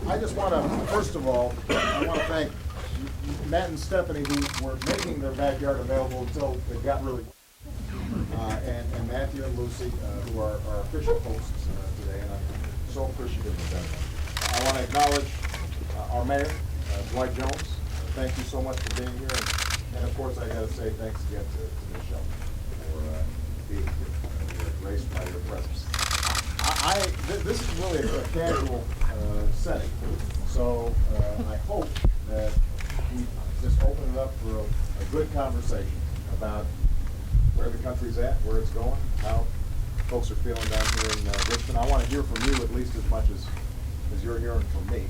I just want to, first of all, I want to thank Matt and Stephanie, who were making their backyard available until it got really, and Matthew and Lucy, who are our official hosts today, and I'm so appreciative of them. I want to acknowledge our mayor, Dwight Jones. Thank you so much for being here, and of course I got to say thanks again to Michelle for being here. We're graced by your presence. This is really a casual setting, so I hope that we just open it up for a good conversation about where the country's at, where it's going, how folks are feeling down here in Richmond. I want to hear from you at least as much as you're hearing from me.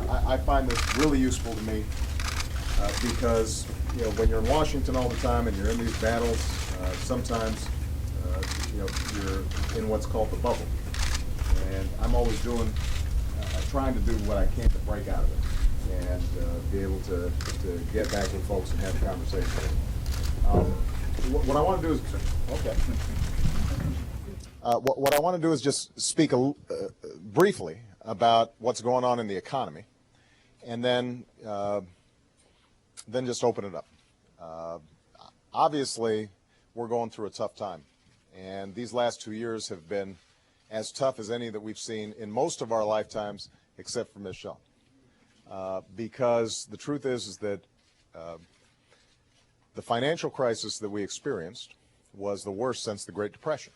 I find this really useful to me because when you're in Washington all the time and you're in these battles, sometimes you're in what's called the bubble, and I'm always trying to do what I can to break out of it and be able to get back with folks and have a conversation. What I want to do is what I want to do is just speak briefly about what's going on in the economy, and then just open it up. Obviously, we're going through a tough time. And these last 2 years have been as tough as any that we've seen in most of our lifetimes, except for Michelle. Because the truth is that the financial crisis that we experienced was the worst since the Great Depression.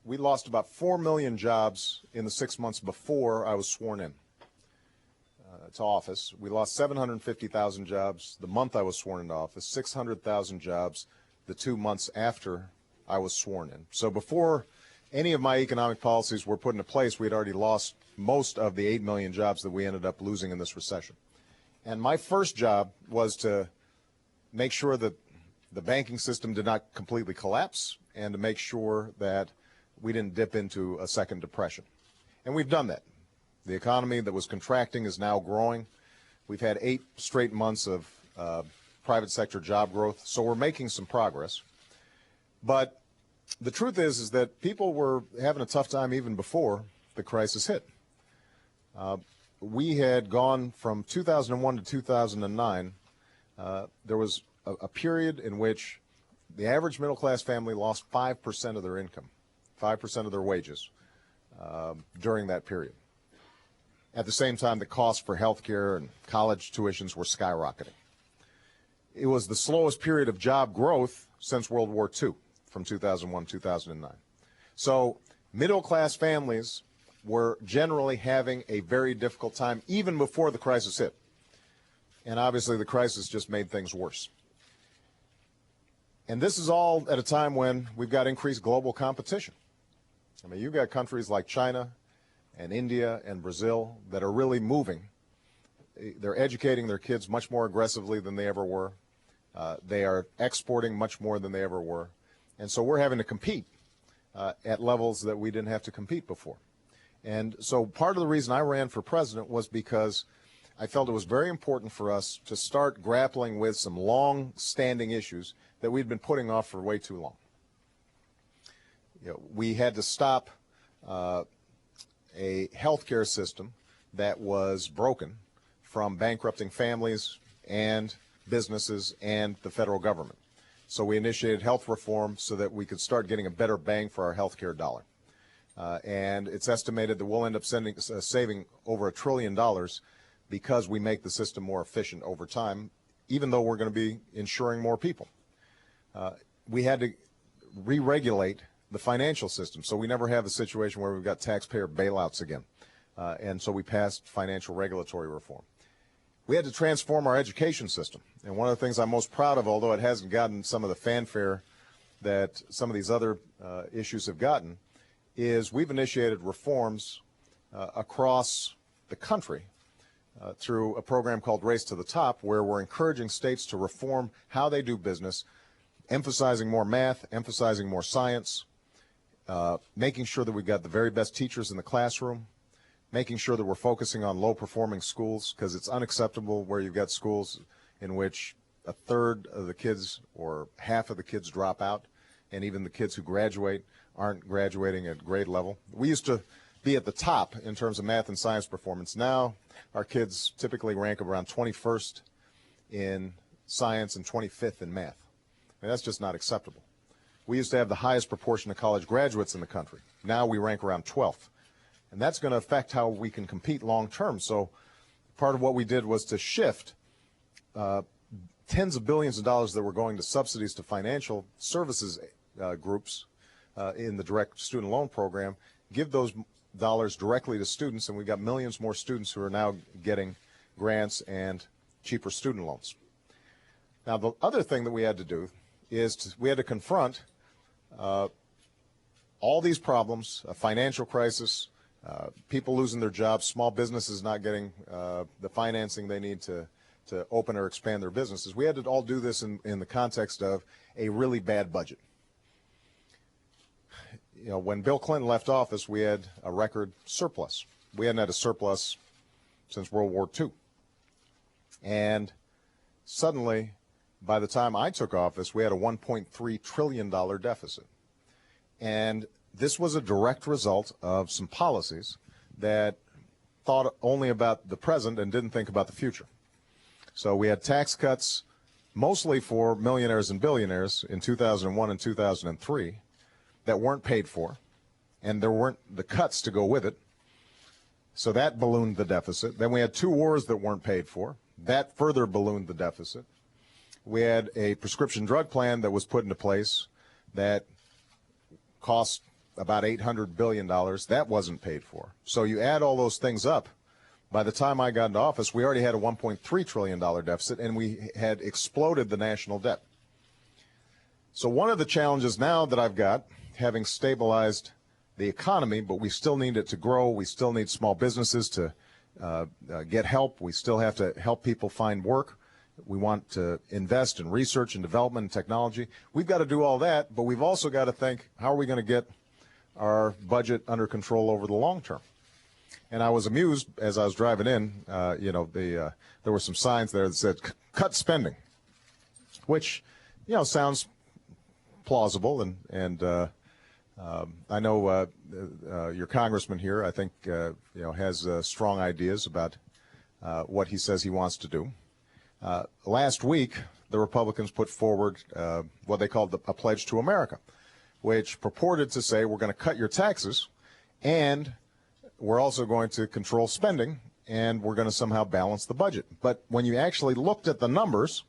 We lost about 4 million jobs in the 6 months before I was sworn in to office. We lost 750,000 jobs the month I was sworn into office, 600,000 jobs the 2 months after I was sworn in. So before any of my economic policies were put into place, we had already lost most of the 8 million jobs that we ended up losing in this recession. And my first job was to make sure that the banking system did not completely collapse and to make sure that we didn't dip into a second depression. And we've done that. The economy that was contracting is now growing. We've had 8 straight months of private sector job growth, so we're making some progress. But the truth is that people were having a tough time even before the crisis hit. We had gone from 2001 to 2009. There was a period in which the average middle-class family lost 5% of their income, 5% of their wages during that period. At the same time, the costs for health care and college tuitions were skyrocketing. It was the slowest period of job growth since World War II, from 2001 to 2009. So middle-class families were generally having a very difficult time even before the crisis hit. And obviously the crisis just made things worse. And this is all at a time when we've got increased global competition. I mean, you've got countries like China and India and Brazil that are really moving. They're educating their kids much more aggressively than they ever were. They are exporting much more than they ever were. And so we're having to compete at levels that we didn't have to compete before. And so part of the reason I ran for president was because I felt it was very important for us to start grappling with some long-standing issues that we'd been putting off for way too long. We had to stop a healthcare system that was broken from bankrupting families and businesses and the federal government. So we initiated health reform so that we could start getting a better bang for our health care dollar. And it's estimated that we'll end up saving over $1 trillion because we make the system more efficient over time, even though we're going to be insuring more people. We had to re-regulate the financial system so we never have a situation where we've got taxpayer bailouts again. And so we passed financial regulatory reform. We had to transform our education system. And one of the things I'm most proud of, although it hasn't gotten some of the fanfare that some of these other issues have gotten, is we've initiated reforms across the country through a program called Race to the Top, where we're encouraging states to reform how they do business, emphasizing more math, emphasizing more science, making sure that we've got the very best teachers in the classroom, making sure that we're focusing on low-performing schools, because it's unacceptable where you've got schools in which a third of the kids or half of the kids drop out, and even the kids who graduate aren't graduating at grade level. We used to be at the top in terms of math and science performance. Now our kids typically rank around 21st in science and 25th in math. And that's just not acceptable. We used to have the highest proportion of college graduates in the country. Now we rank around 12th. And that's going to affect how we can compete long term. So part of what we did was to shift tens of billions of dollars that were going to subsidies to financial services groups in the direct student loan program, give those dollars directly to students, and we've got millions more students who are now getting grants and cheaper student loans. Now, the other thing that we had to do is we had to confront all these problems, a financial crisis, people losing their jobs, small businesses not getting the financing they need to open or expand their businesses. We had to all do this in the context of a really bad budget. You know, when Bill Clinton left office, we had a record surplus. We hadn't had a surplus since World War II. And suddenly, by the time I took office, we had a $1.3 trillion deficit. And this was a direct result of some policies that thought only about the present and didn't think about the future. So we had tax cuts mostly for millionaires and billionaires in 2001 and 2003 that weren't paid for, and there weren't the cuts to go with it. So that ballooned the deficit. Then we had two wars that weren't paid for. That further ballooned the deficit. We had a prescription drug plan that was put into place that cost about $800 billion. That wasn't paid for. So you add all those things up. By the time I got into office, we already had a $1.3 trillion deficit, and we had exploded the national debt. So one of the challenges now that I've got, having stabilized the economy, but we still need it to grow, we still need small businesses to get help, we still have to help people find work, we want to invest in research and development and technology. We've got to do all that, but we've also got to think, how are we going to get our budget under control over the long term? And I was amused as I was driving in, there were some signs there that said, cut spending, which, sounds plausible. And I know your congressman here, I think, has strong ideas about what he says he wants to do. Last week, the Republicans put forward what they called a pledge to America, which purported to say we're going to cut your taxes and we're also going to control spending, and we're going to somehow balance the budget. But when you actually looked at the numbers,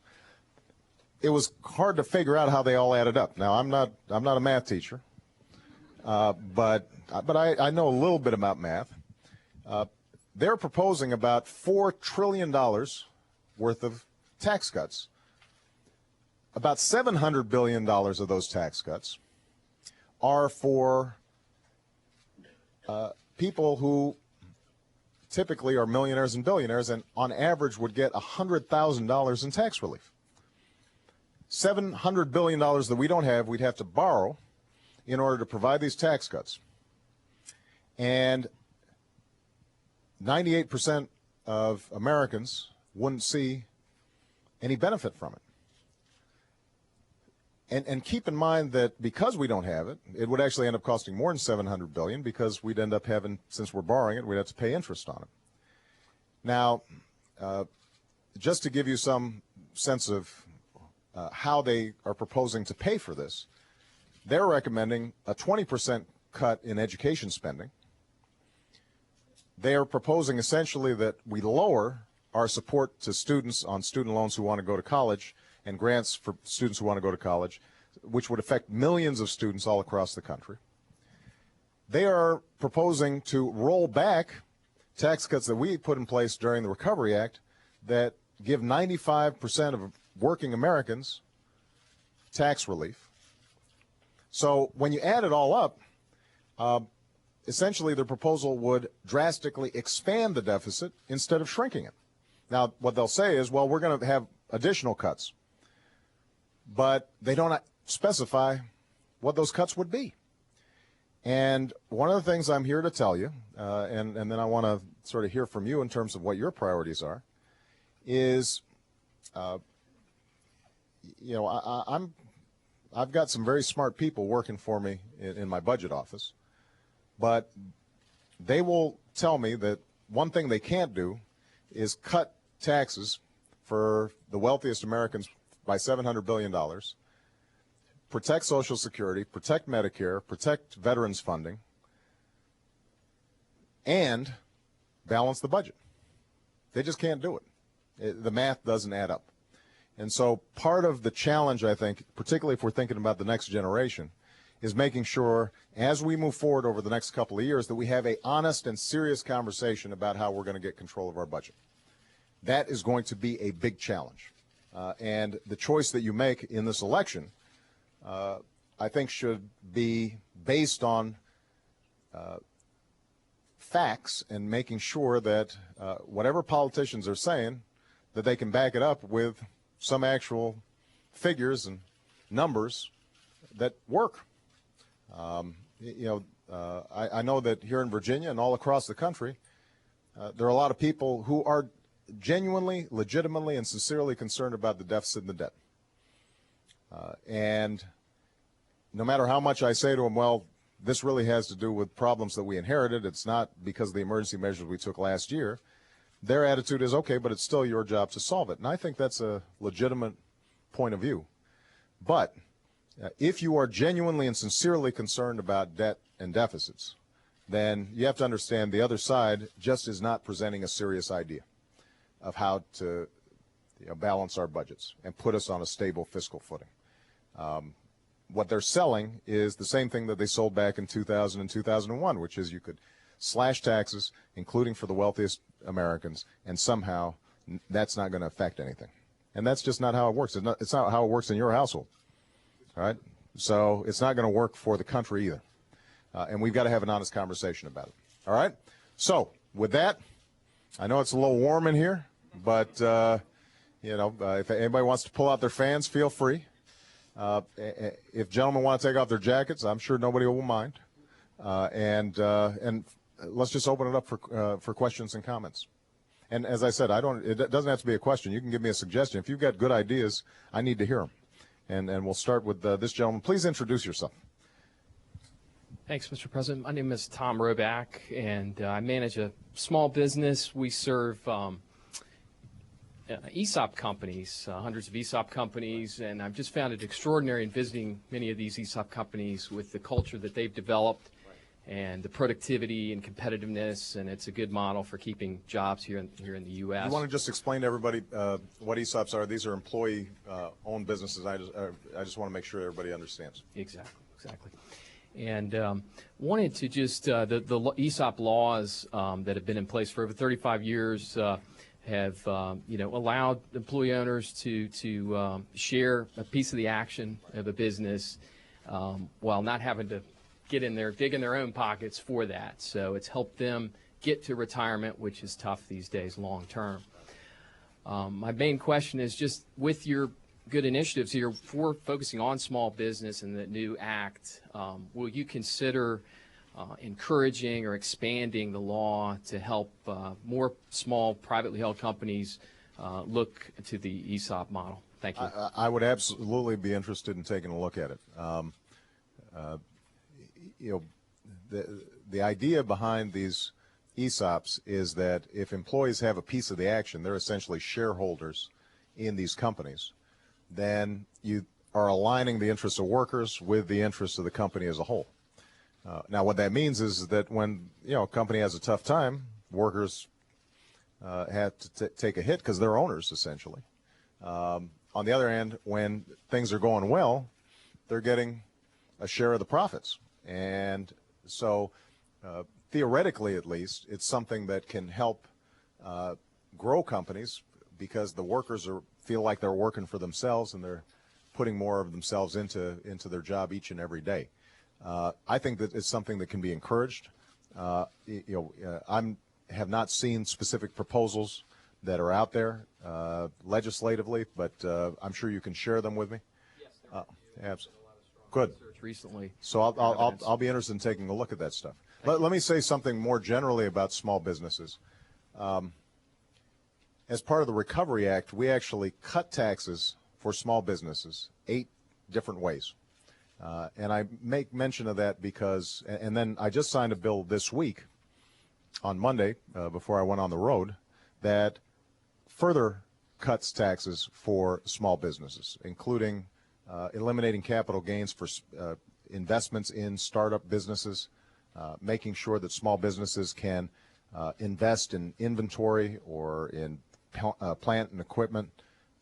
it was hard to figure out how they all added up. Now, I'm not a math teacher, but I know a little bit about math. They're proposing about $4 trillion worth of tax cuts. About $700 billion of those tax cuts are for people who typically are millionaires and billionaires and on average would get $100,000 in tax relief. $700 billion that we don't have, we'd have to borrow in order to provide these tax cuts. And 98% of Americans wouldn't see any benefit from it. And keep in mind that because we don't have it, it would actually end up costing more than $700 billion because we'd end up having, since we're borrowing it, we'd have to pay interest on it. Now, just to give you some sense of how they are proposing to pay for this, they're recommending a 20% cut in education spending. They are proposing essentially that we lower our support to students on student loans who want to go to college and grants for students who want to go to college, which would affect millions of students all across the country. They are proposing to roll back tax cuts that we put in place during the Recovery Act that give 95% of working Americans tax relief. So when you add it all up, essentially their proposal would drastically expand the deficit instead of shrinking it. Now, what they'll say is, well, we're going to have additional cuts, but they don't specify what those cuts would be. And one of the things I'm here to tell you, and then I want to sort of hear from you in terms of what your priorities are, is, I've got some very smart people working for me in my budget office, but they will tell me that one thing they can't do is cut taxes for the wealthiest Americans by $700 billion, protect Social Security, protect Medicare, protect veterans funding, and balance the budget. They just can't do it. The math doesn't add up. And so part of the challenge, I think, particularly if we're thinking about the next generation, is making sure as we move forward over the next couple of years that we have a honest and serious conversation about how we're going to get control of our budget. That is going to be a big challenge. And the choice that you make in this election, I think, should be based on facts and making sure that whatever politicians are saying, that they can back it up with some actual figures and numbers that work. I know that here in Virginia and all across the country, there are a lot of people who are genuinely, legitimately, and sincerely concerned about the deficit and the debt. And no matter how much I say to them, well, this really has to do with problems that we inherited, it's not because of the emergency measures we took last year, their attitude is, okay, but it's still your job to solve it. And I think that's a legitimate point of view. But if you are genuinely and sincerely concerned about debt and deficits, then you have to understand the other side just is not presenting a serious idea of how to balance our budgets and put us on a stable fiscal footing. What they're selling is the same thing that they sold back in 2000 and 2001, which is you could slash taxes, including for the wealthiest Americans, and somehow that's not going to affect anything. And that's just not how it works. It's not how it works in your household. All right? So it's not going to work for the country either. And we've got to have an honest conversation about it. All right? So with that, I know it's a little warm in here, but, if anybody wants to pull out their fans, feel free. If gentlemen want to take off their jackets, I'm sure nobody will mind. And let's just open it up for questions and comments. And as I said, it doesn't have to be a question. You can give me a suggestion. If you've got good ideas, I need to hear them. And we'll start with this gentleman. Please introduce yourself. Thanks, Mr. President. My name is Tom Roback, and I manage a small business. We serve ESOP companies, hundreds of ESOP companies, and I've just found it extraordinary in visiting many of these ESOP companies with the culture that they've developed and the productivity and competitiveness, and it's a good model for keeping jobs here in the U.S. You want to just explain to everybody what ESOPs are? These are employee-owned businesses. I just want to make sure everybody understands. Exactly. And wanted to just, the ESOP laws that have been in place for over 35 years have, allowed employee owners to share a piece of the action of a business while not having to dig in their own pockets for that. So it's helped them get to retirement, which is tough these days long term. My main question is just with your good initiatives here for focusing on small business and the new act, will you consider encouraging or expanding the law to help more small privately held companies look to the ESOP model? Thank you. I would absolutely be interested in taking a look at it. The idea behind these ESOPs is that if employees have a piece of the action, they're essentially shareholders in these companies, then you are aligning the interests of workers with the interests of the company as a whole. Now, what that means is that when a company has a tough time, workers have to take a hit because they're owners, essentially. On the other hand, when things are going well, they're getting a share of the profits. And so theoretically, at least, it's something that can help grow companies because the workers feel like they're working for themselves and they're putting more of themselves into their job each and every day. I think that it's something that can be encouraged. I have not seen specific proposals that are out there legislatively, but I'm sure you can share them with me. Yes, absolutely. Good. Recently. So I'll be interested in taking a look at that stuff. Let me say something more generally about small businesses. As part of the Recovery Act, we actually cut taxes for small businesses 8 different ways. And I make mention of that because, and then I just signed a bill this week on Monday, before I went on the road, that further cuts taxes for small businesses, including eliminating capital gains for investments in startup businesses, making sure that small businesses can invest in inventory or in plant and equipment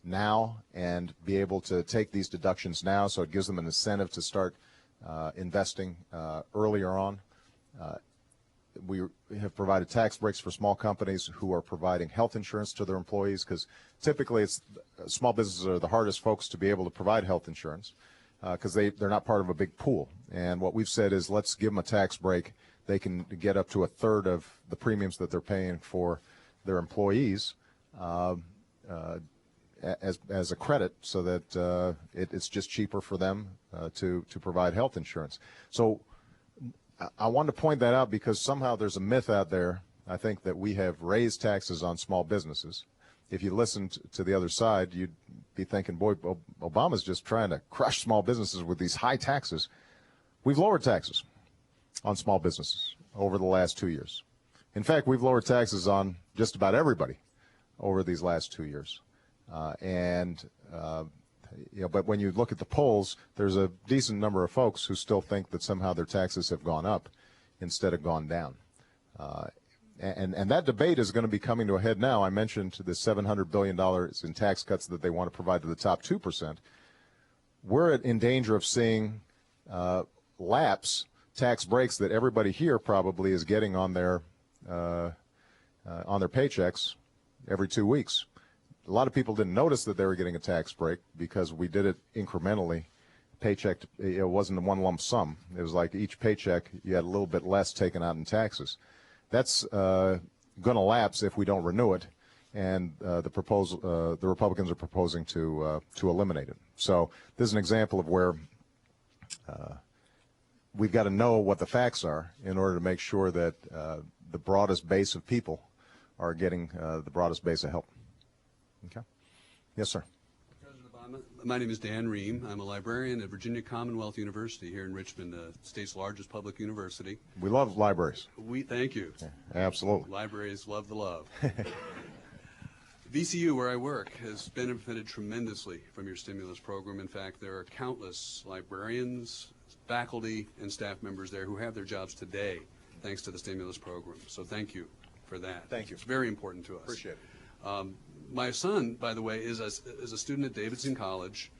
now and be able to take these deductions now, so it gives them an incentive to start investing earlier on. We have provided tax breaks for small companies who are providing health insurance to their employees, because typically it's small businesses are the hardest folks to be able to provide health insurance because they're not part of a big pool. And what we've said is, let's give them a tax break. They can get up to a third of the premiums that they're paying for their employees as a credit, so that it's just cheaper for them to provide health insurance. So I wanted to point that out, because somehow there's a myth out there, I think, that we have raised taxes on small businesses. If you listened to the other side, you'd be thinking, boy, Obama's just trying to crush small businesses with these high taxes. We've lowered taxes on small businesses over the last 2 years. In fact, we've lowered taxes on just about everybody over these last 2 years. But when you look at the polls, there's a decent number of folks who still think that somehow their taxes have gone up instead of gone down. And that debate is going to be coming to a head now. I mentioned the $700 billion in tax cuts that they want to provide to the top 2%. We're in danger of seeing lapse tax breaks that everybody here probably is getting on their paychecks every 2 weeks. A lot of people didn't notice that they were getting a tax break because we did it incrementally. Paycheck, it wasn't one lump sum. It was like each paycheck you had a little bit less taken out in taxes. That's going to lapse if we don't renew it, and the Republicans are proposing to eliminate it. So this is an example of where we've got to know what the facts are in order to make sure that the broadest base of people are getting the broadest base of help. Okay. Yes, sir. President Obama, my name is Dan Ream. I'm a librarian at Virginia Commonwealth University here in Richmond, the state's largest public university. We love libraries. Thank you. Yeah, absolutely. Libraries love the love. VCU, where I work, has benefited tremendously from your stimulus program. In fact, there are countless librarians, faculty, and staff members there who have their jobs today thanks to the stimulus program. So thank you for that. Thank you. It's very important to us. Appreciate it. My son, by the way, is a student at Davidson College.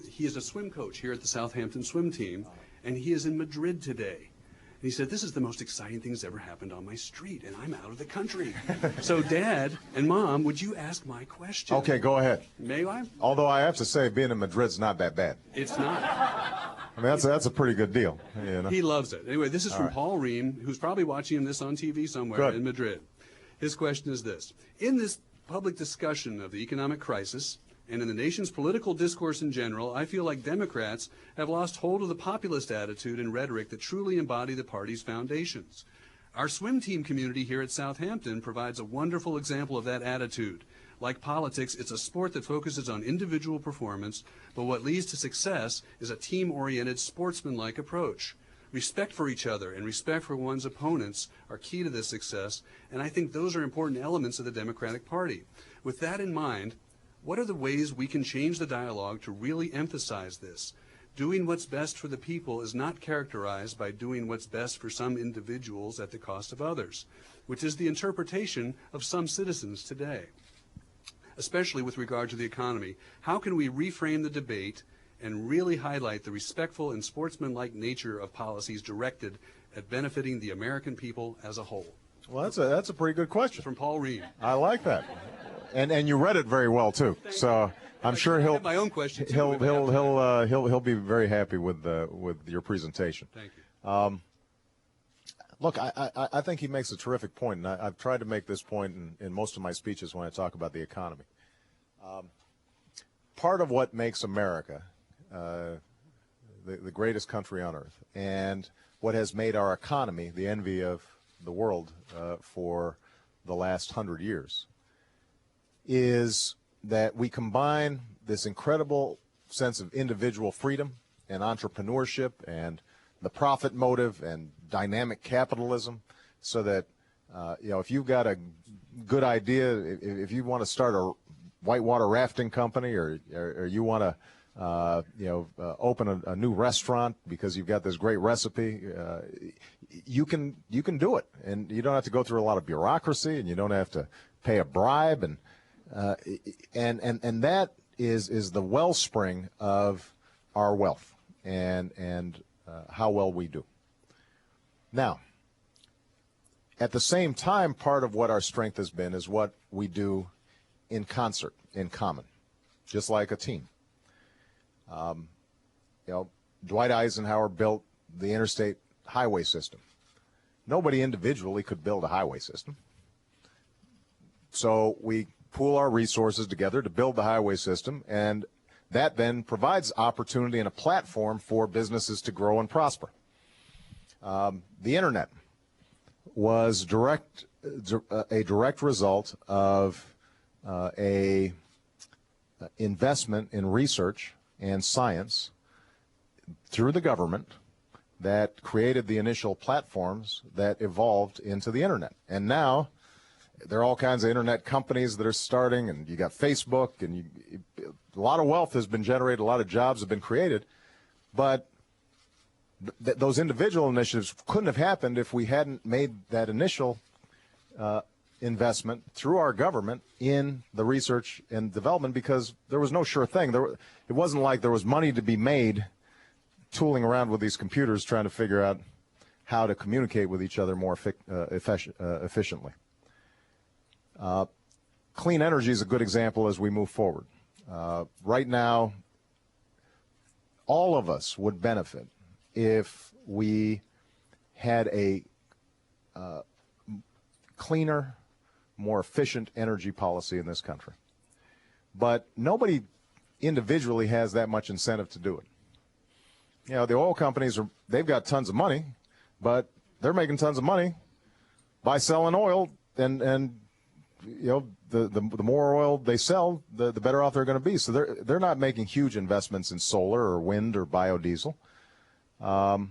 He is a swim coach here at the Southampton swim team, and he is in Madrid today. And he said, this is the most exciting thing that's ever happened on my street, and I'm out of the country. So, Dad and Mom, would you ask my question? Okay, go ahead. May I? Although I have to say, being in Madrid's not that bad. It's not. I mean, that's a pretty good deal. You know? He loves it. Anyway, this is from Paul Ream, who's probably watching this on TV somewhere in Madrid. His question is this. In this public discussion of the economic crisis and in the nation's political discourse in general, I feel like Democrats have lost hold of the populist attitude and rhetoric that truly embody the party's foundations. Our swim team community here at Southampton provides a wonderful example of that attitude. Like politics, it's a sport that focuses on individual performance, but what leads to success is a team-oriented, sportsman-like approach. Respect for each other and respect for one's opponents are key to this success, and I think those are important elements of the Democratic Party. With that in mind, what are the ways we can change the dialogue to really emphasize this? Doing what's best for the people is not characterized by doing what's best for some individuals at the cost of others, which is the interpretation of some citizens today. Especially with regard to the economy, how can we reframe the debate and really highlight the respectful and sportsmanlike nature of policies directed at benefiting the American people as a whole? Well, that's a pretty good question. From Paul Ream. I like that, and you read it very well too. So I'm sure he'll my own question. He'll be very happy with your presentation. Thank you. Look, I think he makes a terrific point, and I've tried to make this point in most of my speeches when I talk about the economy. Part of what makes America the greatest country on earth, and what has made our economy the envy of the world for the last 100 years, is that we combine this incredible sense of individual freedom and entrepreneurship and the profit motive and dynamic capitalism, so that If you've got a good idea, if you want to start a whitewater rafting company, or you want to open a new restaurant because you've got this great recipe, you can do it, and you don't have to go through a lot of bureaucracy, and you don't have to pay a bribe, and that is the wellspring of our wealth and how well we do. Now, at the same time, part of what our strength has been is what we do in concert, in common, just like a team. Dwight Eisenhower built the interstate highway system. Nobody individually could build a highway system. So we pool our resources together to build the highway system, and that then provides opportunity and a platform for businesses to grow and prosper. The internet was a direct result of a investment in research and science through the government that created the initial platforms that evolved into the internet. And now there are all kinds of internet companies that are starting, and you got Facebook, and a lot of wealth has been generated, a lot of jobs have been created, but those individual initiatives couldn't have happened if we hadn't made that initial investment through our government in the research and development, because there was no sure thing. It wasn't like there was money to be made tooling around with these computers trying to figure out how to communicate with each other more efficiently. Clean energy is a good example as we move forward. Right now, all of us would benefit if we had a cleaner, more efficient energy policy in this country. But nobody individually has that much incentive to do it. The oil companies, they've got tons of money, but they're making tons of money by selling oil, and the more oil they sell, the better off they're going to be. So they're not making huge investments in solar or wind or biodiesel. A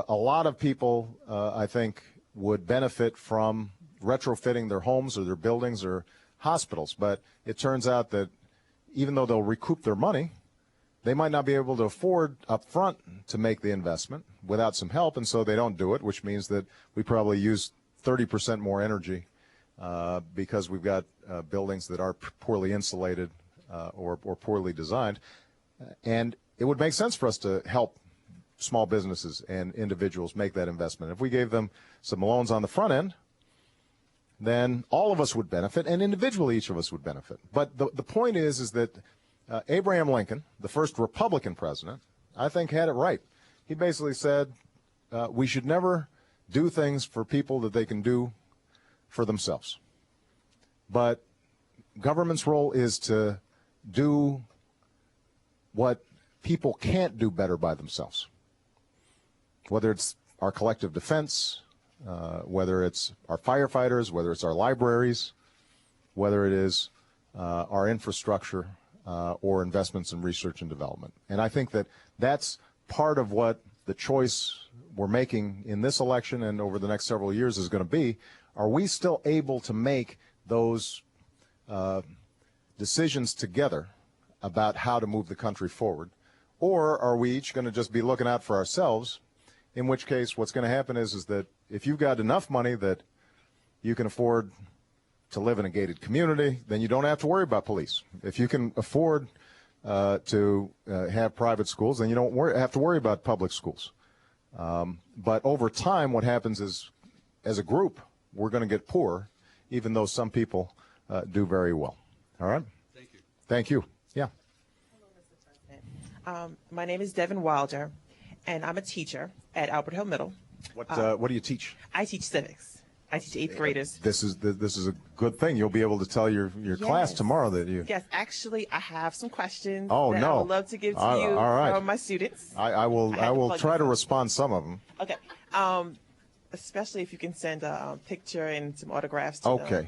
lot of people, I think, would benefit from retrofitting their homes or their buildings or hospitals. But it turns out that even though they'll recoup their money, they might not be able to afford up front to make the investment without some help, and so they don't do it, which means that we probably use 30% more energy because we've got buildings that are poorly insulated or poorly designed. And it would make sense for us to help small businesses and individuals make that investment. If we gave them some loans on the front end, then all of us would benefit, and individually each of us would benefit. But the point is that Abraham Lincoln, the first Republican president, I think had it right. He basically said we should never do things for people that they can do for themselves. But government's role is to do what people can't do better by themselves, whether it's our collective defense, whether it's our firefighters, whether it's our libraries, whether it is our infrastructure or investments in research and development. And I think that that's part of what the choice we're making in this election and over the next several years is going to be. Are we still able to make those decisions together about how to move the country forward? Or are we each going to just be looking out for ourselves, in which case what's going to happen is that if you've got enough money that you can afford to live in a gated community, then you don't have to worry about police. If you can afford to have private schools, then you don't have to worry about public schools. But over time, what happens is, as a group, we're going to get poorer, even though some people do very well. All right? Thank you. Thank you. Yeah. Hello, Mr. President. My name is Devin Wilder, and I'm a teacher at Albert Hill Middle. What do you teach? I teach civics. I teach 8th graders. This is a good thing. You'll be able to tell your class tomorrow that you. Yes, actually, I have some questions. Oh, that no. I would love to give to you all right. from my students. I will try to respond some of them. Okay. Especially if you can send a picture and some autographs to Okay.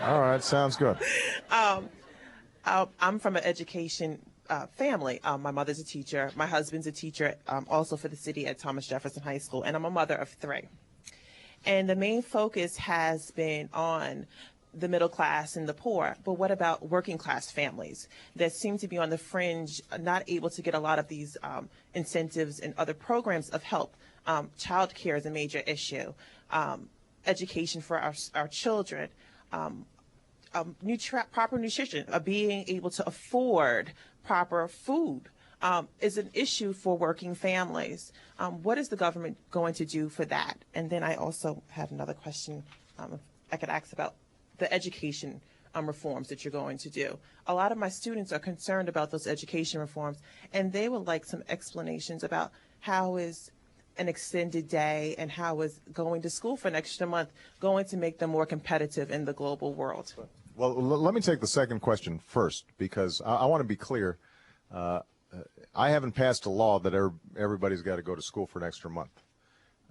All right. Sounds good. I'm from an education family. My mother's a teacher. My husband's a teacher, also for the city at Thomas Jefferson High School, and I'm a mother of 3. And the main focus has been on the middle class and the poor. But what about working class families that seem to be on the fringe, not able to get a lot of these incentives and other programs of help? Child care is a major issue. Education for our children. Proper nutrition, being able to afford proper food is an issue for working families. What is the government going to do for that? And then I also have another question if I could ask about the education reforms that you're going to do. A lot of my students are concerned about those education reforms, and they would like some explanations about how is an extended day and how is going to school for an extra month going to make them more competitive in the global world. Well, let me take the second question first, because I want to be clear. I haven't passed a law that everybody's got to go to school for an extra month.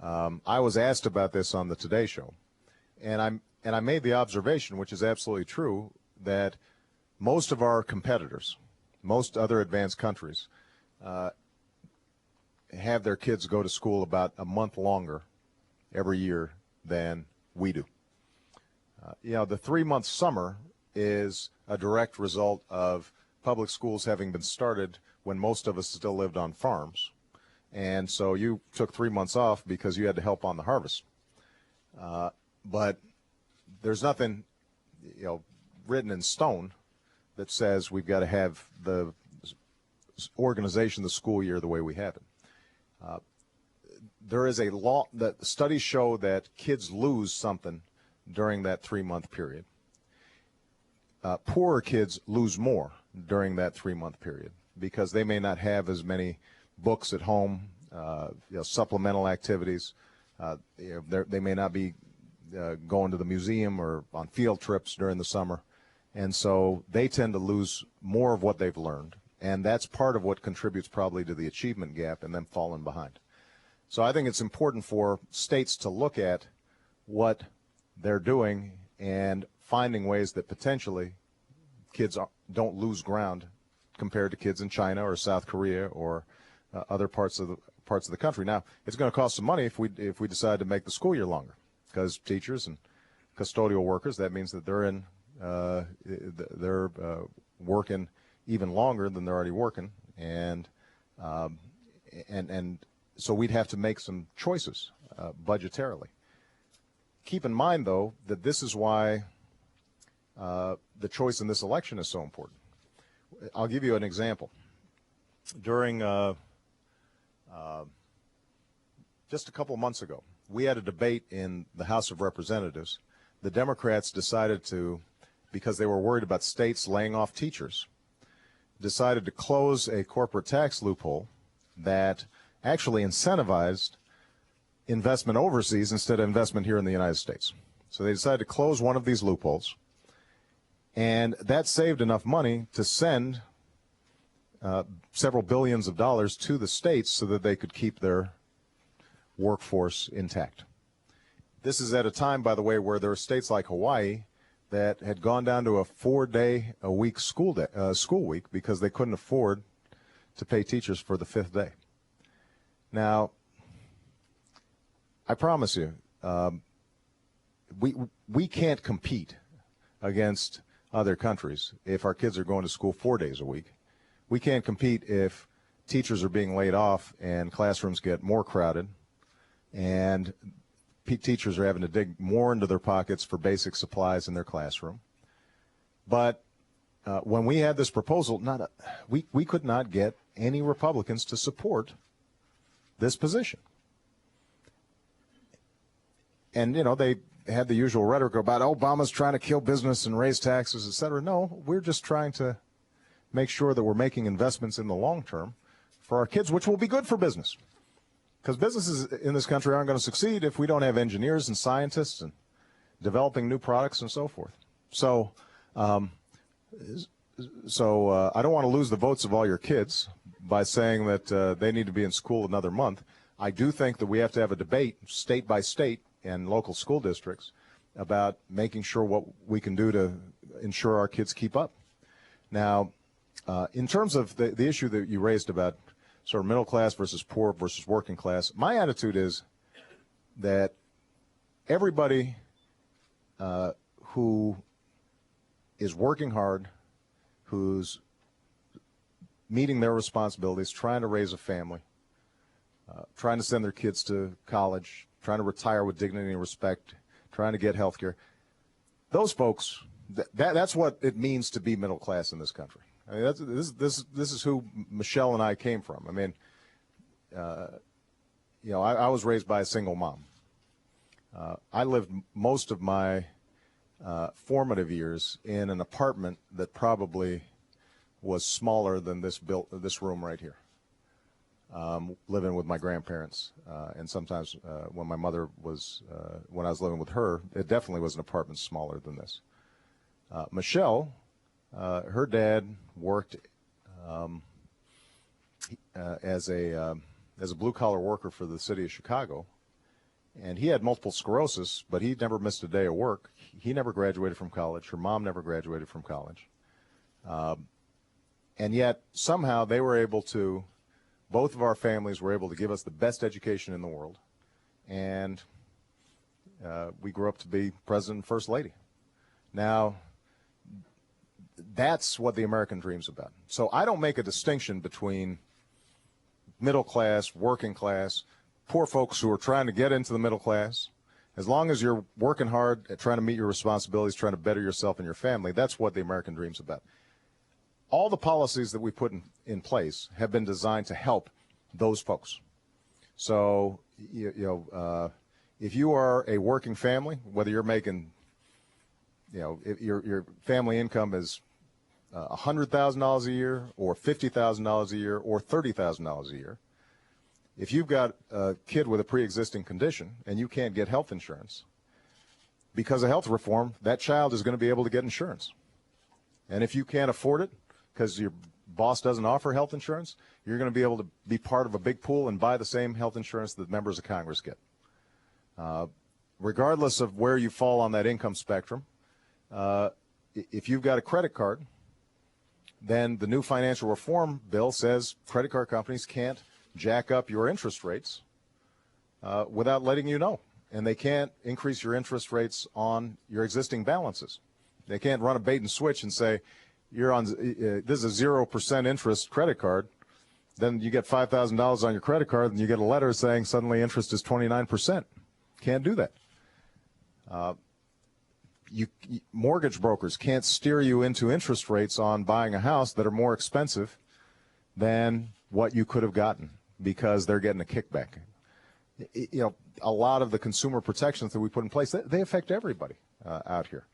I was asked about this on the Today Show, and I made the observation, which is absolutely true, that most of our competitors, most other advanced countries, have their kids go to school about a month longer every year than we do. The 3-month summer is a direct result of public schools having been started when most of us still lived on farms. And so you took 3 months off because you had to help on the harvest. But there's nothing, written in stone that says we've got to have the organization of the school year the way we have it. There is a law that studies show that kids lose something during that 3-month period. Poorer kids lose more during that 3-month period because they may not have as many books at home, supplemental activities. They may not be going to the museum or on field trips during the summer. And so they tend to lose more of what they've learned. And that's part of what contributes probably to the achievement gap and them falling behind. So I think it's important for states to look at what they're doing and finding ways that potentially kids don't lose ground compared to kids in China or South Korea or other parts of the country. Now, it's going to cost some money if we decide to make the school year longer, because teachers and custodial workers, that means that they're working even longer than they're already working, and so we'd have to make some choices budgetarily. Keep in mind, though, that this is why the choice in this election is so important. I'll give you an example. During just a couple of months ago, we had a debate in the House of Representatives. The Democrats decided to, because they were worried about states laying off teachers, decided to close a corporate tax loophole that actually incentivized investment overseas instead of investment here in the United States. So they decided to close one of these loopholes, and that saved enough money to send several billions of dollars to the states so that they could keep their workforce intact. This is at a time, by the way, where there are states like Hawaii that had gone down to a 4-day-a-week school week because they couldn't afford to pay teachers for the 5th day. Now, I promise you, we can't compete against other countries if our kids are going to school 4 days a week. We can't compete if teachers are being laid off and classrooms get more crowded and teachers are having to dig more into their pockets for basic supplies in their classroom. But when we had this proposal, we could not get any Republicans to support this position. And, they had the usual rhetoric about Obama's trying to kill business and raise taxes, et cetera. No, we're just trying to make sure that we're making investments in the long term for our kids, which will be good for business. Because businesses in this country aren't going to succeed if we don't have engineers and scientists and developing new products and so forth. So I don't want to lose the votes of all your kids by saying that they need to be in school another month. I do think that we have to have a debate state by state and local school districts about making sure what we can do to ensure our kids keep up. Now, in terms of the issue that you raised about sort of middle class versus poor versus working class, my attitude is that everybody who is working hard, who's meeting their responsibilities, trying to raise a family, trying to send their kids to college, trying to retire with dignity and respect, trying to get health care, those folks, that's what it means to be middle class in this country. I mean, this is who Michelle and I came from. I mean, you know, I was raised by a single mom. I lived most of my formative years in an apartment that probably was smaller than this room right here. Living with my grandparents, and sometimes when my mother was, when I was living with her, it definitely was an apartment smaller than this. Michelle, her dad worked as a blue-collar worker for the city of Chicago, and he had multiple sclerosis, but he never missed a day of work. He never graduated from college. Her mom never graduated from college. And yet, somehow, they were able to, both of our families were able to give us the best education in the world, and we grew up to be President and First Lady. Now, that's what the American dream's about. So I don't make a distinction between middle class, working class, poor folks who are trying to get into the middle class. As long as you're working hard at trying to meet your responsibilities, trying to better yourself and your family, that's what the American dream's about. All the policies that we put in place have been designed to help those folks. So, if you are a working family, whether you're making, if your family income is $100,000 a year or $50,000 a year or $30,000 a year, if you've got a kid with a pre-existing condition and you can't get health insurance, because of health reform, that child is going to be able to get insurance. And if you can't afford it because your boss doesn't offer health insurance, you're going to be able to be part of a big pool and buy the same health insurance that members of Congress get. Regardless of where you fall on that income spectrum, if you've got a credit card, then the new financial reform bill says credit card companies can't jack up your interest rates without letting you know. And they can't increase your interest rates on your existing balances. They can't run a bait and switch and say, you're on this is a 0% interest credit card. Then you get $5,000 on your credit card and you get a letter saying suddenly interest is 29%. Can't do that. Mortgage brokers can't steer you into interest rates on buying a house that are more expensive than what you could have gotten because they're getting a kickback. A lot of the consumer protections that we put in place, they affect everybody out here.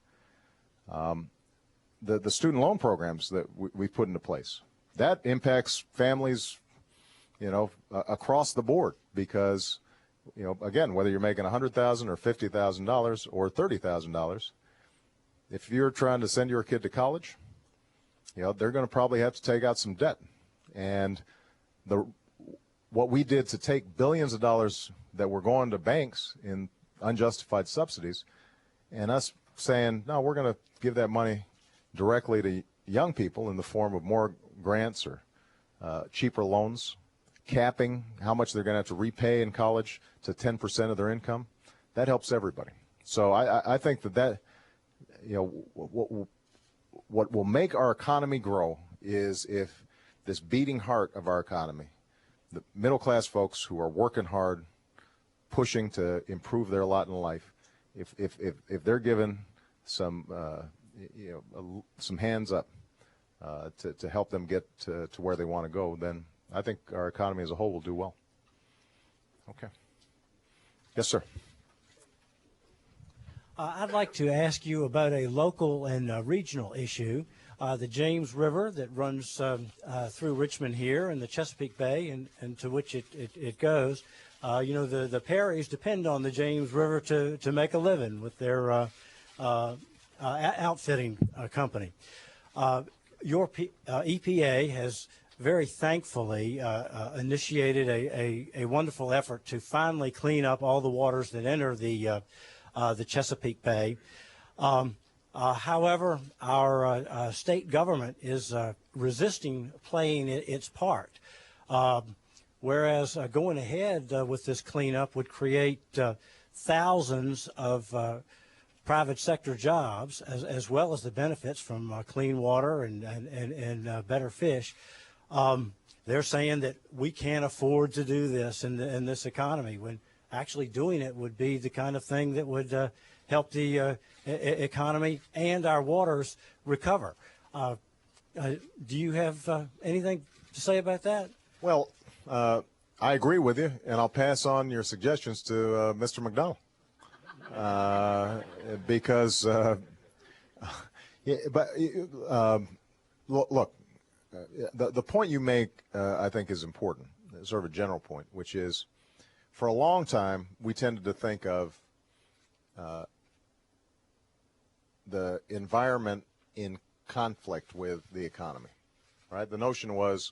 The student loan programs that we put into place, that impacts families, across the board because, again, whether you're making $100,000 or $50,000 or $30,000, if you're trying to send your kid to college, they're going to probably have to take out some debt. And what we did to take billions of dollars that were going to banks in unjustified subsidies and us saying, no, we're going to give that money directly to young people in the form of more grants or cheaper loans, capping how much they're going to have to repay in college to 10% of their income, that helps everybody. So I think that what will make our economy grow is if this beating heart of our economy, the middle-class folks who are working hard, pushing to improve their lot in life, if they're given some hands up to help them get to where they want to go, then I think our economy as a whole will do well. Okay. Yes, sir. I'd like to ask you about a local and regional issue. The James River that runs through Richmond here and the Chesapeake Bay and to which it goes. The Perrys depend on the James River to make a living with their outfitting company. Your EPA has very thankfully initiated a wonderful effort to finally clean up all the waters that enter the Chesapeake Bay. However, our state government is resisting playing its part, whereas going ahead with this cleanup would create thousands of private sector jobs, as well as the benefits from clean water and better fish. They're saying that we can't afford to do this in this economy, when actually doing it would be the kind of thing that would help the economy and our waters recover. Do you have anything to say about that? Well, I agree with you, and I'll pass on your suggestions to Mr. McDonald. Because, look, the point you make, I think, is important, sort of a general point, which is, for a long time, we tended to think of the environment in conflict with the economy, right? The notion was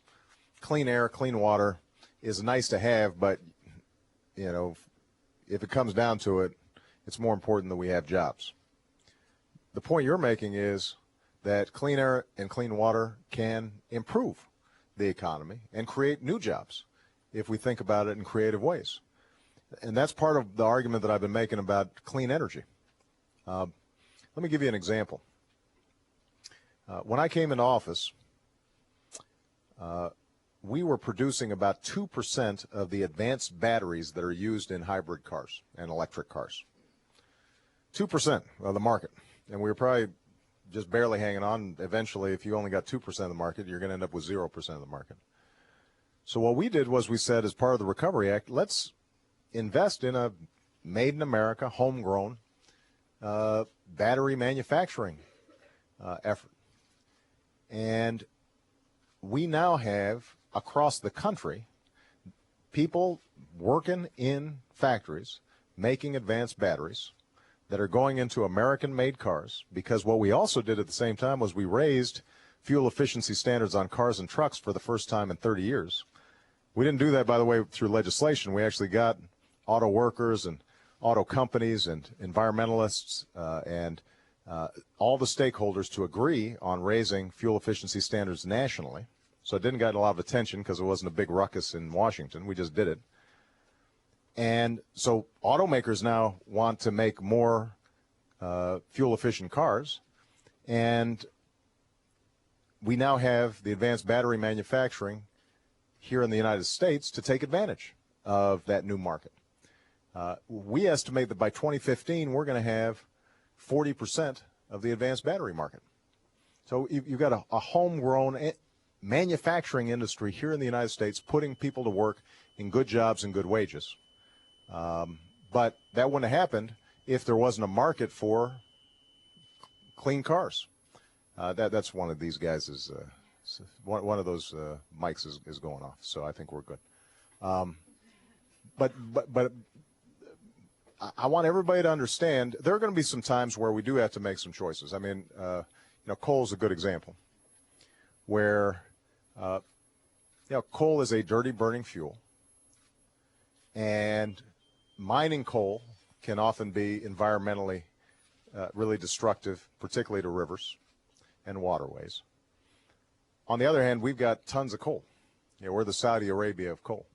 clean air, clean water is nice to have, but, you know, if it comes down to it, it's more important that we have jobs. The point you're making is that clean air and clean water can improve the economy and create new jobs if we think about it in creative ways. And that's part of the argument that I've been making about clean energy. Let me give you an example. When I came into office, we were producing about 2% of the advanced batteries that are used in hybrid cars and electric cars. 2% of the market. And we were probably just barely hanging on. Eventually, if you only got 2% of the market, you're going to end up with 0% of the market. So what we did was we said, as part of the Recovery Act, let's invest in a made in America, homegrown battery manufacturing effort. And we now have, across the country, people working in factories making advanced batteries that are going into American-made cars, because what we also did at the same time was we raised fuel efficiency standards on cars and trucks for the first time in 30 years. We didn't do that, by the way, through legislation. We actually got auto workers and auto companies and environmentalists and all the stakeholders to agree on raising fuel efficiency standards nationally. So it didn't get a lot of attention because it wasn't a big ruckus in Washington. We just did it. And so automakers now want to make more fuel-efficient cars, and we now have the advanced battery manufacturing here in the United States to take advantage of that new market. We estimate that by 2015, we're going to have 40% of the advanced battery market. So you've got a homegrown manufacturing industry here in the United States putting people to work in good jobs and good wages. But that wouldn't have happened if there wasn't a market for clean cars. That's one of these guys is one of those mics is going off, so I think we're good. But I want everybody to understand there are going to be some times where we do have to make some choices. I mean, coal is a good example, where coal is a dirty burning fuel, and mining coal can often be environmentally really destructive, particularly to rivers and waterways. On the other hand, we've got tons of coal. We're the Saudi Arabia of coal.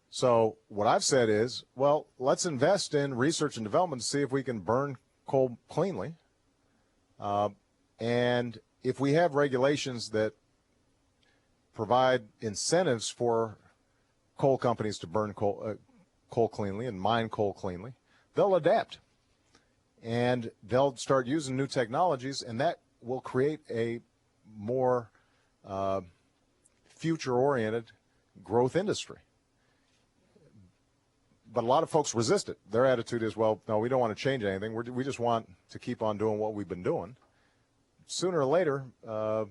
So what I've said is, well, let's invest in research and development to see if we can burn coal cleanly. And if we have regulations that provide incentives for coal companies to burn coal cleanly and mine coal cleanly, they'll adapt. And they'll start using new technologies, and that will create a more future-oriented growth industry. But a lot of folks resist it. Their attitude is, well, no, we don't want to change anything. We just want to keep on doing what we've been doing. Sooner or later, the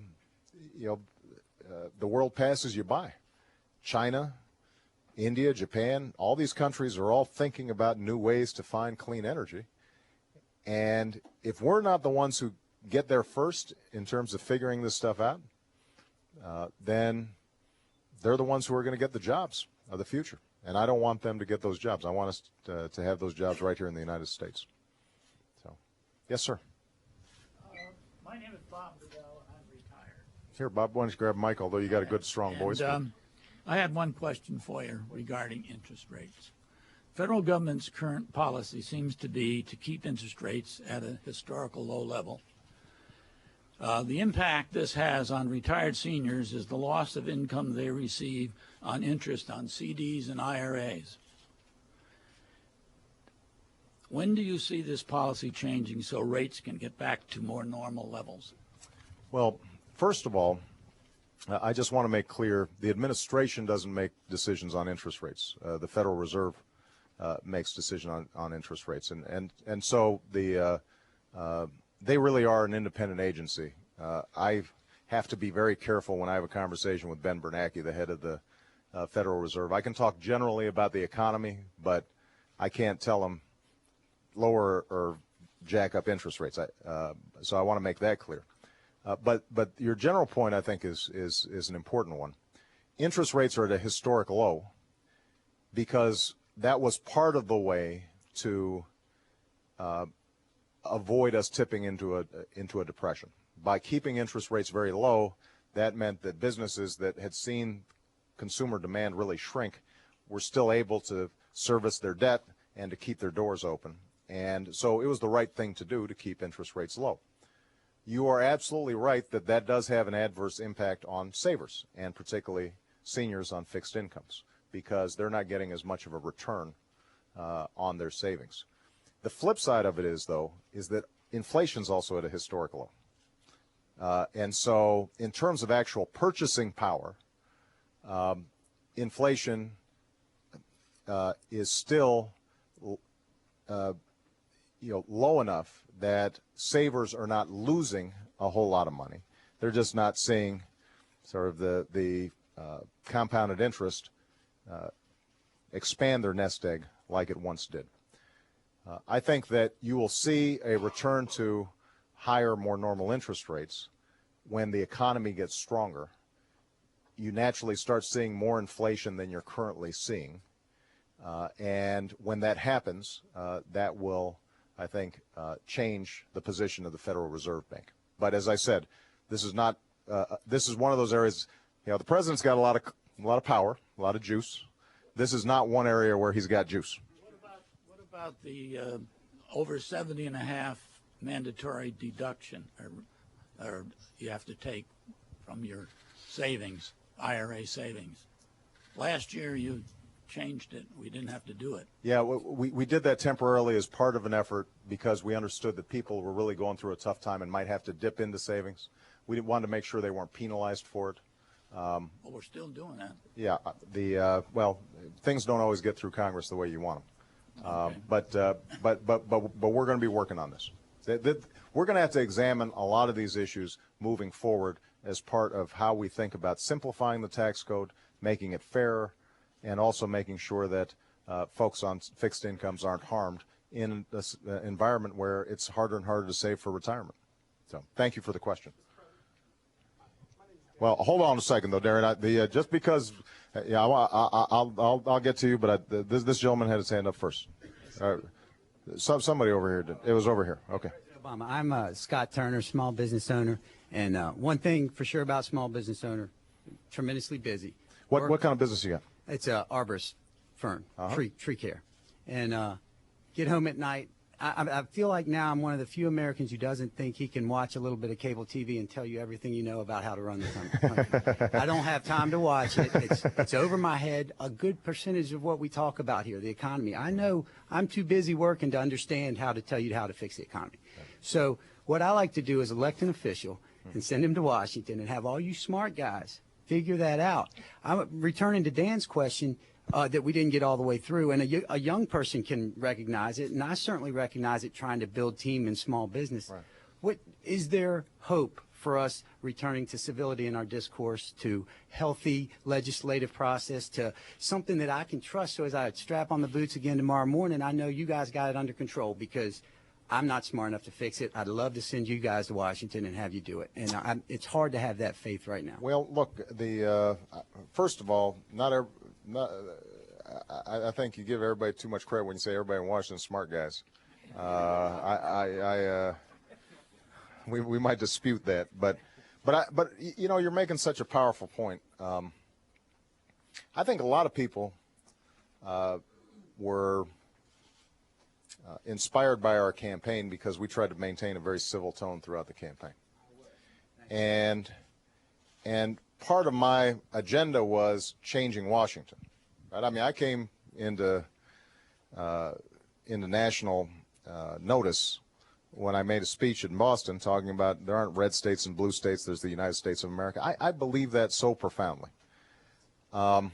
world passes you by. China, India, Japan, all these countries are all thinking about new ways to find clean energy. And if we're not the ones who get there first in terms of figuring this stuff out, then they're the ones who are going to get the jobs of the future. And I don't want them to get those jobs. I want us to have those jobs right here in the United States. So, yes, sir. My name is Bob Bedell, and I'm retired. Here, Bob, why don't you grab Mike, although you got a good, strong voice. I had one question for you regarding interest rates. Federal government's current policy seems to be to keep interest rates at a historical low level. The impact this has on retired seniors is the loss of income they receive on interest on CDs and IRAs. When do you see this policy changing so rates can get back to more normal levels? Well, first of all, I just want to make clear the administration doesn't make decisions on interest rates. The Federal Reserve makes decision on interest rates, and so they really are an independent agency. I have to be very careful when I have a conversation with Ben Bernanke, the head of the Federal Reserve. I can talk generally about the economy, but I can't tell him lower or jack up interest rates. So I want to make that clear. But your general point, I think, is an important one. Interest rates are at a historic low because that was part of the way to avoid us tipping into a depression. By keeping interest rates very low, that meant that businesses that had seen consumer demand really shrink were still able to service their debt and to keep their doors open. And so it was the right thing to do to keep interest rates low. You are absolutely right that that does have an adverse impact on savers, and particularly seniors on fixed incomes, because they're not getting as much of a return on their savings. The flip side of it is, though, is that inflation's also at a historic low. And so in terms of actual purchasing power, inflation is still low enough that savers are not losing a whole lot of money. They're just not seeing sort of the compounded interest expand their nest egg like it once did. I think that you will see a return to higher, more normal interest rates when the economy gets stronger. You naturally start seeing more inflation than you're currently seeing. And when that happens, that will, I think, change the position of the Federal Reserve Bank. But as I said, this is not. This is one of those areas. The president's got a lot of power, a lot of juice. This is not one area where he's got juice. What about the over 70.5 mandatory deduction, or you have to take from your savings, IRA savings? Last year you changed it. We didn't have to do it. Yeah, we did that temporarily as part of an effort because we understood that people were really going through a tough time and might have to dip into savings. We wanted to make sure they weren't penalized for it. Well, we're still doing that. Yeah, well, things don't always get through Congress the way you want them. Okay. But we're going to be working on this. We're going to have to examine a lot of these issues moving forward as part of how we think about simplifying the tax code, making it fairer, and also making sure that folks on fixed incomes aren't harmed in this environment where it's harder and harder to save for retirement. So thank you for the question. Well, hold on a second, though, Darren. Just because, I'll get to you, but this gentleman had his hand up first. Somebody over here did. It was over here. Okay. Obama. I'm Scott Turner, small business owner, and one thing for sure about small business owner, tremendously busy. What kind of business you got? It's a arborist firm, tree care, and get home at night. I feel like now I'm one of the few Americans who doesn't think he can watch a little bit of cable TV and tell you everything you know about how to run the country. I don't have time to watch it. It's over my head. A good percentage of what we talk about here, the economy. I know I'm too busy working to understand how to tell you how to fix the economy. So what I like to do is elect an official and send him to Washington and have all you smart guys figure that out. I'm returning to Dan's question. That we didn't get all the way through, and a young person can recognize it, and I certainly recognize it trying to build team in small business. Right. What is there hope for us returning to civility in our discourse, to healthy legislative process, to something that I can trust, so as I strap on the boots again tomorrow morning, I know you guys got it under control, because I'm not smart enough to fix it. I'd love to send you guys to Washington and have you do it, and it's hard to have that faith right now. Well, look, first of all, I think you give everybody too much credit when you say everybody in Washington's smart guys. We might dispute that, but you're making such a powerful point. I think a lot of people were inspired by our campaign because we tried to maintain a very civil tone throughout the campaign. And part of my agenda was changing Washington. Right? I mean, I came into national notice when I made a speech in Boston talking about there aren't red states and blue states, there's the United States of America. I believe that so profoundly. I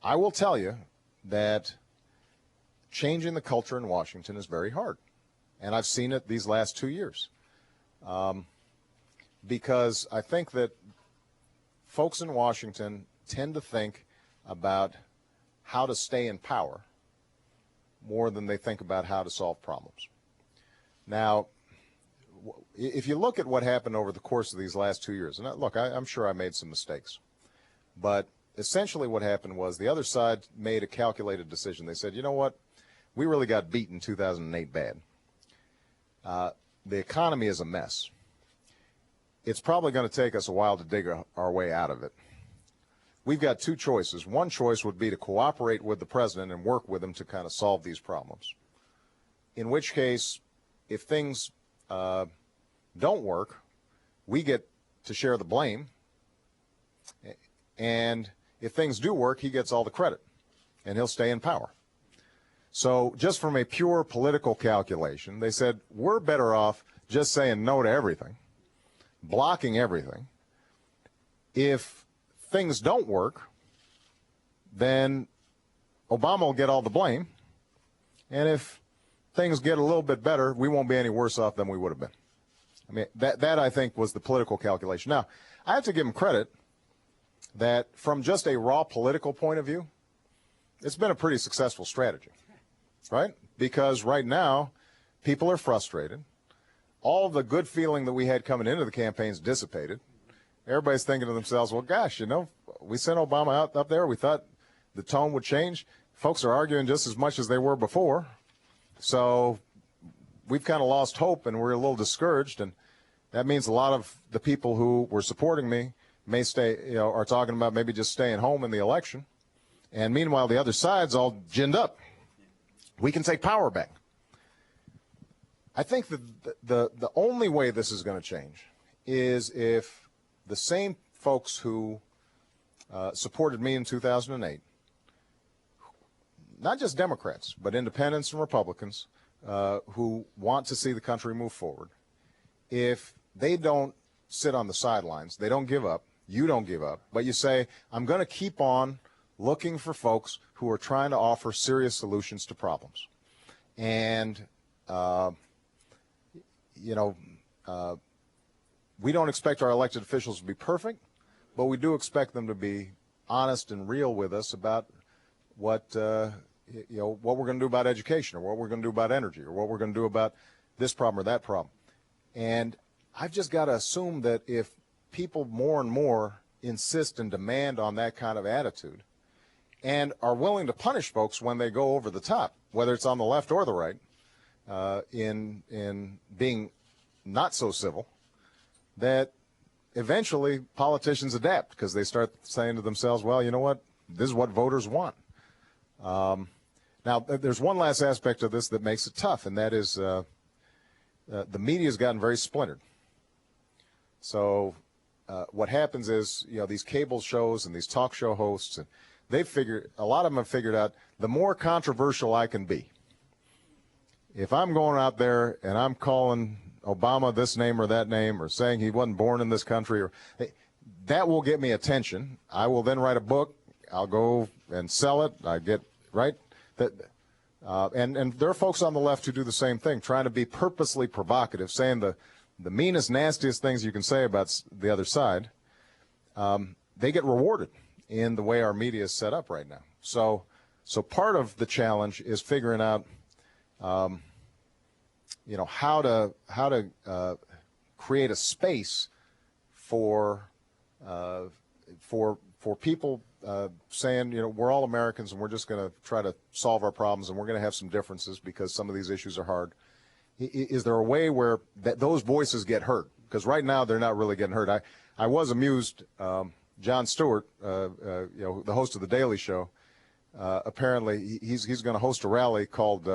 will tell you that changing the culture in Washington is very hard. And I've seen it these last 2 years. Because I think that folks in Washington tend to think about how to stay in power more than they think about how to solve problems. Now, if you look at what happened over the course of these last 2 years, and look, I'm sure I made some mistakes, but essentially what happened was the other side made a calculated decision. They said, you know what, we really got beat in 2008 bad. The economy is a mess. It's probably going to take us a while to dig our way out of it. We've got two choices. One choice would be to cooperate with the president and work with him to kind of solve these problems. In which case, if things don't work, we get to share the blame. And if things do work, he gets all the credit, and he'll stay in power. So just from a pure political calculation, they said, we're better off just saying no to everything, blocking everything. If things don't work, then Obama will get all the blame. And if things get a little bit better, we won't be any worse off than we would have been. I mean, that I think was the political calculation. Now, I have to give him credit that from just a raw political point of view, it's been a pretty successful strategy, right? Because right now, people are frustrated. All the good feeling that we had coming into the campaign's dissipated. Everybody's thinking to themselves, well, gosh, you know, we sent Obama out up there. We thought the tone would change. Folks are arguing just as much as they were before. So we've kind of lost hope, and we're a little discouraged. And that means a lot of the people who were supporting me may stay, you know, are talking about maybe just staying home in the election. And meanwhile, the other side's all ginned up. We can take power back. I think that the only way this is going to change is if the same folks who supported me in 2008, not just Democrats, but independents and Republicans who want to see the country move forward, if they don't sit on the sidelines, they don't give up, you don't give up, but you say, I'm going to keep on looking for folks who are trying to offer serious solutions to problems. And, you know, we don't expect our elected officials to be perfect, but we do expect them to be honest and real with us about what, you know, what we're going to do about education, or what we're going to do about energy, or what we're going to do about this problem or that problem. And I've just got to assume that if people more and more insist and demand on that kind of attitude and are willing to punish folks when they go over the top, whether it's on the left or the right, in being not so civil, that eventually politicians adapt because they start saying to themselves, well, you know what, this is what voters want. Now, there's one last aspect of this that makes it tough, and that is the media's gotten very splintered. So what happens is, you know, these cable shows and these talk show hosts, and a lot of them have figured out the more controversial I can be. If I'm going out there and I'm calling Obama this name or that name, or saying he wasn't born in this country, or that will get me attention. I will then write a book. I'll go and sell it. I get right. And there are folks on the left who do the same thing, trying to be purposely provocative, saying the meanest, nastiest things you can say about the other side. They get rewarded in the way our media is set up right now. So part of the challenge is figuring out, you know, how to create a space for people saying, you know, we're all Americans and we're just going to try to solve our problems, and we're going to have some differences because some of these issues are hard. Is there a way where those voices get heard? Because right now they're not really getting heard. I was amused. Jon Stewart, you know, the host of The Daily Show, apparently he's going to host a rally called,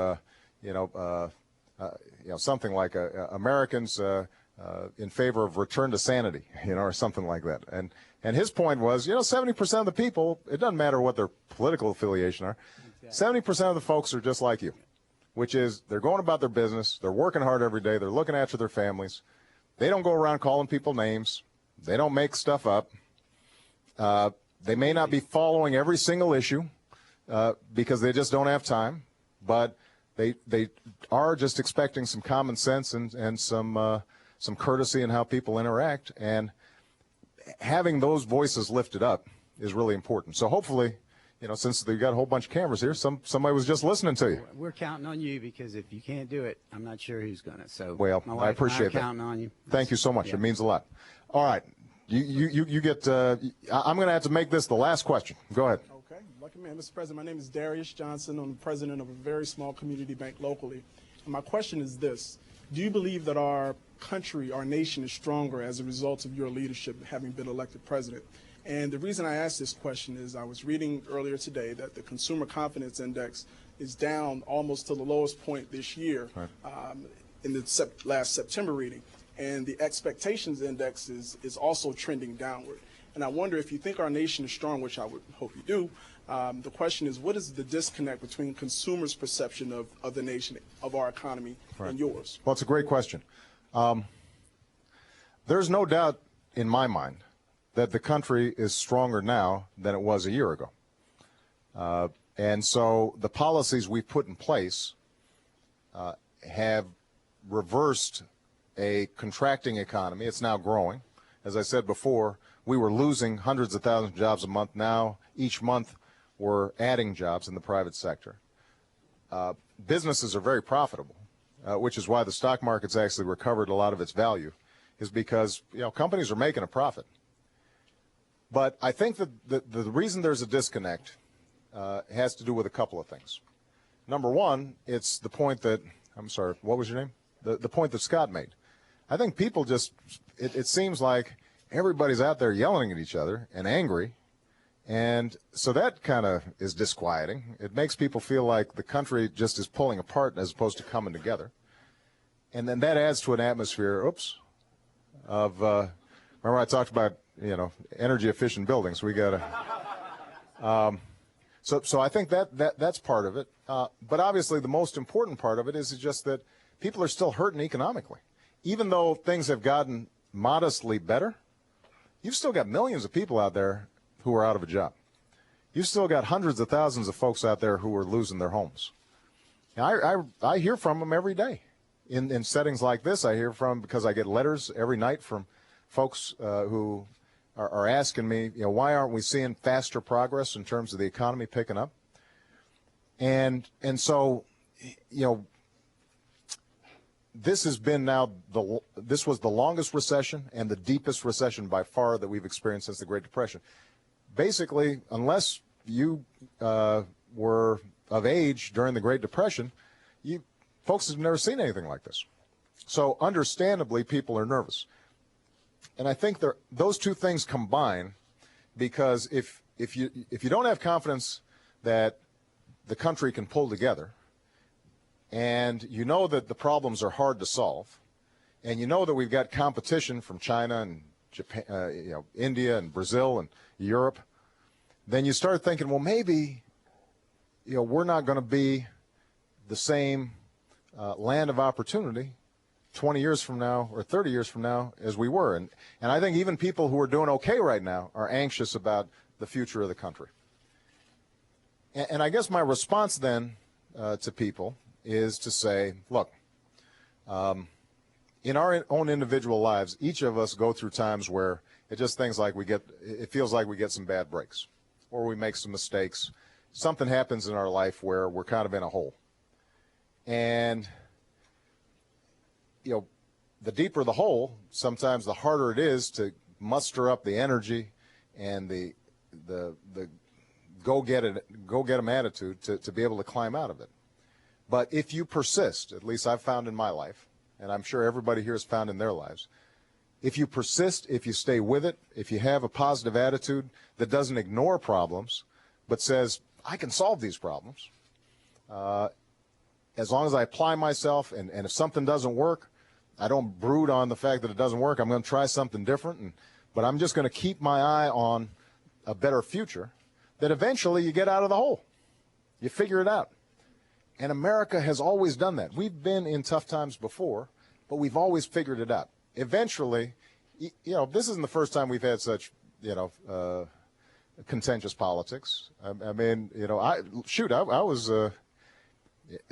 something like Americans in favor of return to sanity, or something like that. And his point was, 70% of the people, it doesn't matter what their political affiliation are, 70% of the folks are just like you, which is they're going about their business, they're working hard every day, they're looking after their families, they don't go around calling people names, they don't make stuff up, they may not be following every single issue because they just don't have time, but they are just expecting some common sense and some courtesy in how people interact, and having those voices lifted up is really important. So hopefully, since they've got a whole bunch of cameras here, somebody was just listening to you. We're counting on you, because if you can't do it, I'm not sure who's going to. So well, my wife I appreciate and I are that. counting on you. Thank you so much. Yeah. It means a lot. All right, you get. I'm going to have to make this the last question. Go ahead. Okay, lucky man, Mr. President. My name is Darius Johnson. I'm the president of a very small community bank locally. And my question is this: do you believe that our country, our nation, is stronger as a result of your leadership, having been elected president? And the reason I asked this question is I was reading earlier today that the Consumer Confidence Index is down almost to the lowest point this year, right, in the last September reading. And the Expectations Index is also trending downward. And I wonder if you think our nation is strong, which I would hope you do. The question is, what is the disconnect between consumers' perception of the nation, of our economy, right, and yours? Well, it's a great question. There's no doubt in my mind that the country is stronger now than it was a year ago. And so the policies we put in place have reversed a contracting economy. It's now growing. As I said before, we were losing hundreds of thousands of jobs a month. Now, each month, we're adding jobs in the private sector. Businesses are very profitable, which is why the stock market's actually recovered a lot of its value, is because companies are making a profit. But I think that the reason there's a disconnect has to do with a couple of things. Number one, it's the point that, I'm sorry, what was your name? The point that Scott made. I think people just, it seems like everybody's out there yelling at each other and angry, and so that kind of is disquieting. It makes people feel like the country just is pulling apart as opposed to coming together. And then that adds to an atmosphere, of, remember I talked about, energy efficient buildings. We got to, so I think that's part of it. But obviously the most important part of it is just that people are still hurting economically. Even though things have gotten modestly better, you've still got millions of people out there who are out of a job. You've still got hundreds of thousands of folks out there who are losing their homes. Now, I hear from them every day. In settings like this, I hear from, because I get letters every night from folks who are asking me, why aren't we seeing faster progress in terms of the economy picking up? And so, this has been now this was the longest recession and the deepest recession by far that we've experienced since the Great Depression. Basically, unless you were of age during the Great Depression, folks have never seen anything like this. So understandably, people are nervous. And I think those two things combine, because if you don't have confidence that the country can pull together, and you know that the problems are hard to solve, and you know that we've got competition from China and Japan, India and Brazil and Europe, then you start thinking, well, maybe, we're not going to be the same land of opportunity 20 years from now or 30 years from now as we were. And I think even people who are doing okay right now are anxious about the future of the country. And I guess my response then to people is to say, look, in our own individual lives, each of us go through times where it feels like we get some bad breaks, or we make some mistakes. Something happens in our life where we're kind of in a hole. And, the deeper the hole, sometimes the harder it is to muster up the energy and the go get 'em attitude to be able to climb out of it. But if you persist, at least I've found in my life, and I'm sure everybody here has found in their lives, if you persist, if you stay with it, if you have a positive attitude that doesn't ignore problems, but says, I can solve these problems as long as I apply myself, and if something doesn't work, I don't brood on the fact that it doesn't work. I'm going to try something different, but I'm just going to keep my eye on a better future, that eventually you get out of the hole. You figure it out. And America has always done that. We've been in tough times before, but we've always figured it out. Eventually, this isn't the first time we've had such, contentious politics. I mean, I was,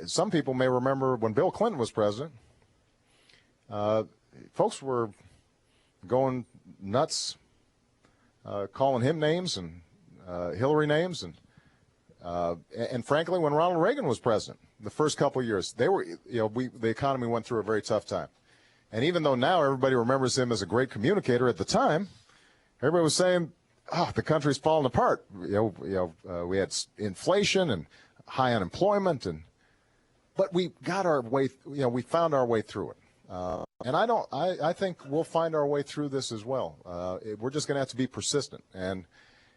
some people may remember when Bill Clinton was president, folks were going nuts, calling him names and Hillary names, and frankly, when Ronald Reagan was president, the first couple of years, the economy went through a very tough time. And even though now everybody remembers him as a great communicator, at the time, everybody was saying, "Oh, the country's falling apart." We had inflation and high unemployment, but we got our way. We found our way through it. And I think we'll find our way through this as well. We're just going to have to be persistent. And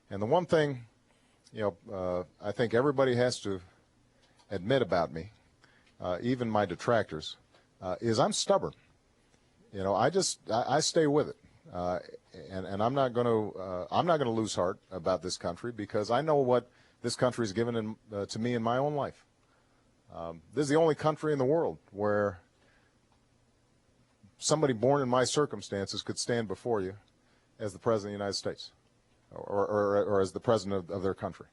the one thing, I think everybody has to admit about me, even my detractors, is I'm stubborn. I stay with it. And I'm not going to lose heart about this country, because I know what this country has given to me in my own life. This is the only country in the world where somebody born in my circumstances could stand before you as the President of the United States, or as the President of their country.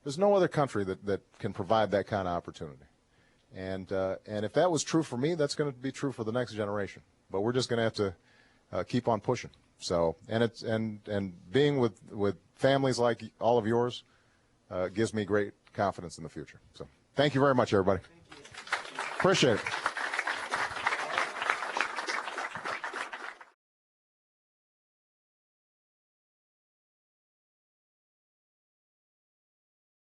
There's no other country that can provide that kind of opportunity. And if that was true for me, that's going to be true for the next generation. But we're just going to have to keep on pushing. So, and being with families like all of yours gives me great confidence in the future. So, thank you very much, everybody. Appreciate it.